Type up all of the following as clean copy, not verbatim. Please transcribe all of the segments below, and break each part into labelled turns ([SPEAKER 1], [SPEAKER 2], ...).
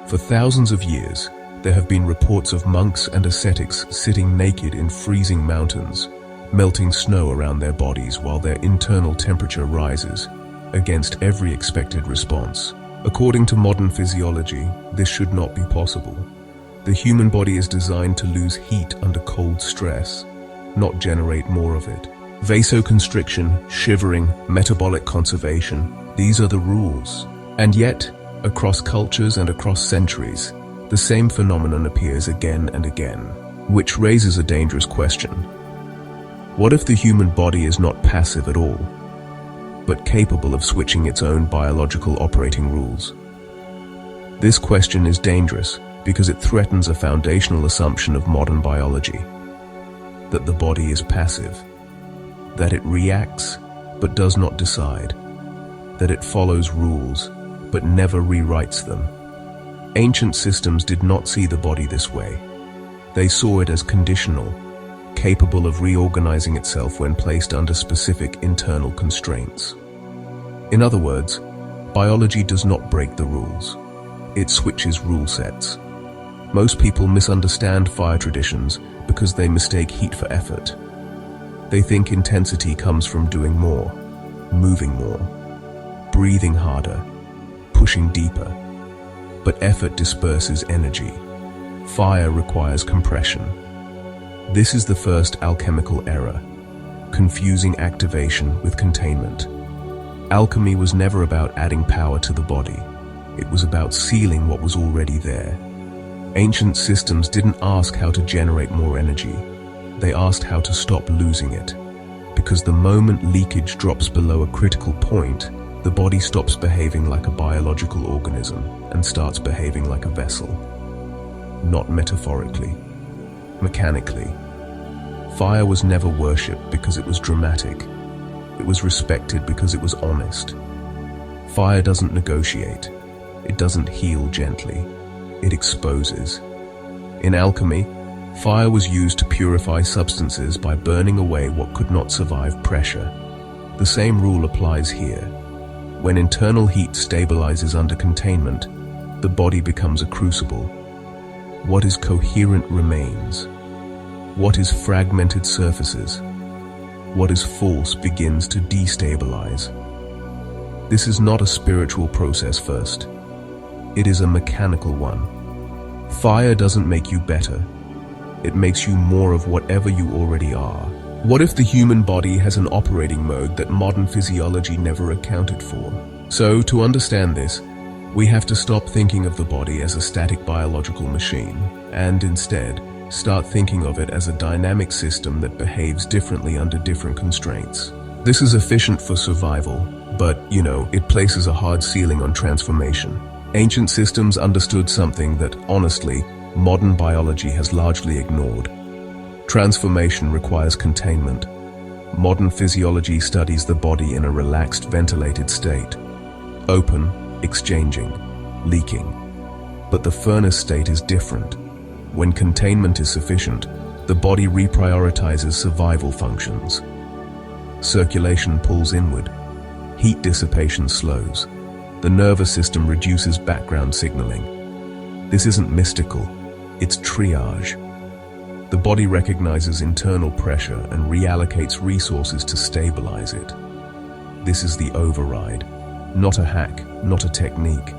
[SPEAKER 1] For thousands of years, there have been reports of monks and ascetics sitting naked in freezing mountains, melting snow around their bodies while their internal temperature rises, against every expected response. According to modern physiology, this should not be possible. The human body is designed to lose heat under cold stress, not generate more of it. Vasoconstriction, shivering, metabolic conservation, these are the rules. And yet, across cultures and across centuries, the same phenomenon appears again and again, which raises a dangerous question. What if the human body is not passive at all, but capable of switching its own biological operating rules? This question is dangerous because it threatens a foundational assumption of modern biology, that the body is passive, that it reacts but does not decide, that it follows rules but never rewrites them. Ancient systems did not see the body this way. They saw it as conditional, capable of reorganizing itself when placed under specific internal constraints. In other words, biology does not break the rules. It switches rule sets. Most people misunderstand fire traditions because they mistake heat for effort. They think intensity comes from doing more, moving more, breathing harder, pushing deeper. But effort disperses energy. Fire requires compression. This is the first alchemical error, confusing activation with containment. Alchemy was never about adding power to the body. It was about sealing what was already there. Ancient systems didn't ask how to generate more energy. They asked how to stop losing it. Because the moment leakage drops below a critical point, the body stops behaving like a biological organism and starts behaving like a vessel. Not metaphorically, mechanically. Fire was never worshipped because it was dramatic. It was respected because it was honest. Fire doesn't negotiate. It doesn't heal gently. It exposes. In alchemy, fire was used to purify substances by burning away what could not survive pressure. The same rule applies here. When internal heat stabilizes under containment, the body becomes a crucible. What is coherent remains. What is fragmented surfaces. What is false begins to destabilize. This is not a spiritual process first. It is a mechanical one. Fire doesn't make you better. It makes you more of whatever you already are. What if the human body has an operating mode that modern physiology never accounted for? So, to understand this, we have to stop thinking of the body as a static biological machine, and instead, start thinking of it as a dynamic system that behaves differently under different constraints. This is efficient for survival, but, it places a hard ceiling on transformation. Ancient systems understood something that, honestly, modern biology has largely ignored. Transformation requires containment. Modern physiology studies the body in a relaxed, ventilated state. Open, exchanging, leaking. But the furnace state is different. When containment is sufficient, the body reprioritizes survival functions. Circulation pulls inward. Heat dissipation slows. The nervous system reduces background signaling. This isn't mystical, it's triage. The body recognizes internal pressure and reallocates resources to stabilize it. This is the override, not a hack, not a technique.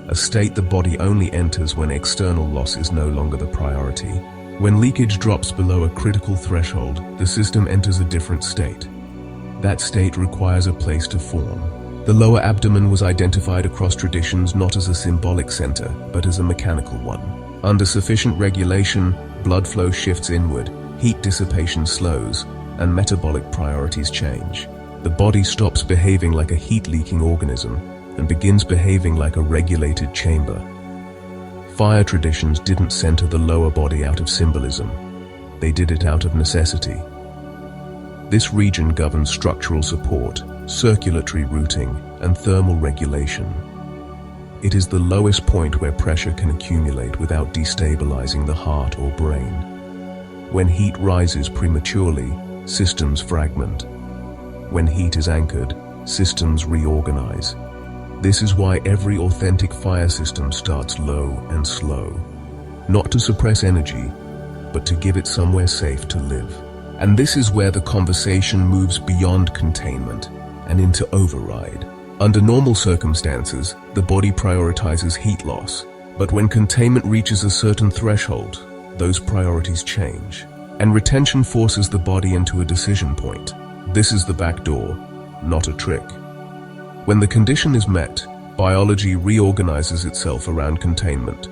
[SPEAKER 1] A state the body only enters when external loss is no longer the priority. When leakage drops below a critical threshold, the system enters a different state. That state requires a place to form. The lower abdomen was identified across traditions not as a symbolic center, but as a mechanical one. Under sufficient regulation, blood flow shifts inward, heat dissipation slows, and metabolic priorities change. The body stops behaving like a heat-leaking organism and begins behaving like a regulated chamber. Fire traditions didn't center the lower body out of symbolism. They did it out of necessity. This region governs structural support, circulatory routing, and thermal regulation. It is the lowest point where pressure can accumulate without destabilizing the heart or brain. When heat rises prematurely, systems fragment. When heat is anchored, systems reorganize. This is why every authentic fire system starts low and slow, not to suppress energy, but to give it somewhere safe to live. And this is where the conversation moves beyond containment and into override. Under normal circumstances, the body prioritizes heat loss, but when containment reaches a certain threshold, those priorities change, and retention forces the body into a decision point. This is the back door, not a trick. When the condition is met, biology reorganizes itself around containment.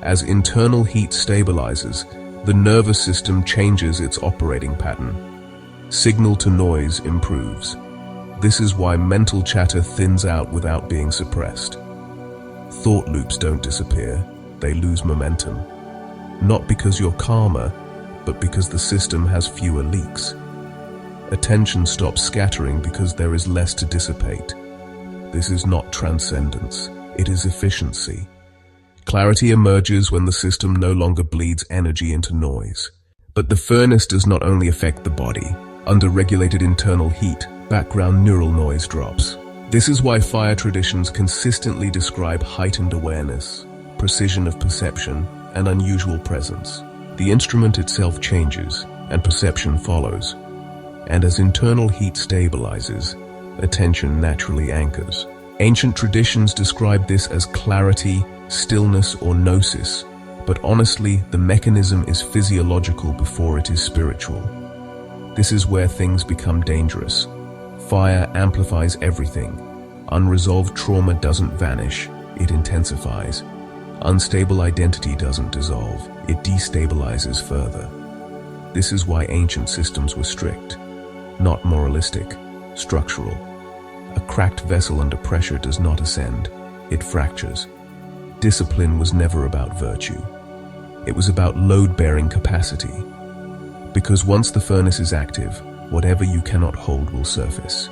[SPEAKER 1] As internal heat stabilizes, the nervous system changes its operating pattern. Signal to noise improves. This is why mental chatter thins out without being suppressed. Thought loops don't disappear, they lose momentum. Not because you're calmer, but because the system has fewer leaks. Attention stops scattering because there is less to dissipate. This is not transcendence, it is efficiency. Clarity emerges when the system no longer bleeds energy into noise. But the furnace does not only affect the body. Under regulated internal heat, background neural noise drops. This is why fire traditions consistently describe heightened awareness, precision of perception, and unusual presence. The instrument itself changes, and perception follows. And as internal heat stabilizes, attention naturally anchors. Ancient traditions describe this as clarity, stillness, or gnosis, but honestly, the mechanism is physiological before it is spiritual. This is where things become dangerous. Fire amplifies everything. Unresolved trauma doesn't vanish, it intensifies. Unstable identity doesn't dissolve, it destabilizes further. This is why ancient systems were strict, not moralistic, structural. A cracked vessel under pressure does not ascend, it fractures. Discipline was never about virtue. It was about load-bearing capacity. Because once the furnace is active, whatever you cannot hold will surface.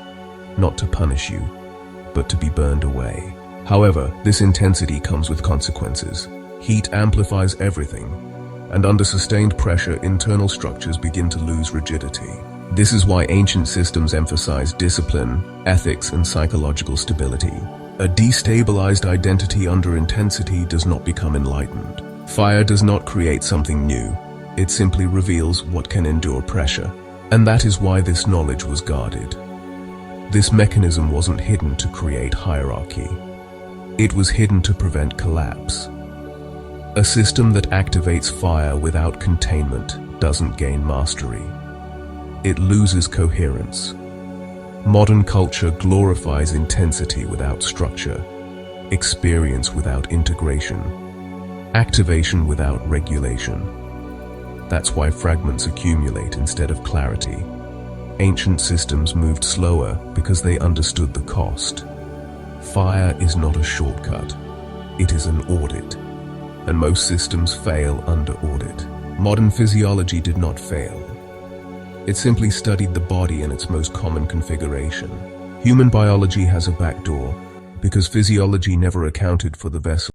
[SPEAKER 1] Not to punish you, but to be burned away. However, this intensity comes with consequences. Heat amplifies everything, and under sustained pressure, internal structures begin to lose rigidity. This is why ancient systems emphasize discipline, ethics, and psychological stability. A destabilized identity under intensity does not become enlightened. Fire does not create something new. It simply reveals what can endure pressure. And that is why this knowledge was guarded. This mechanism wasn't hidden to create hierarchy. It was hidden to prevent collapse. A system that activates fire without containment doesn't gain mastery. It loses coherence. Modern culture glorifies intensity without structure, experience without integration, activation without regulation. That's why fragments accumulate instead of clarity. Ancient systems moved slower because they understood the cost. Fire is not a shortcut, it is an audit, and most systems fail under audit. Modern physiology did not fail. It simply studied the body in its most common configuration. Human biology has a backdoor because physiology never accounted for the vessel.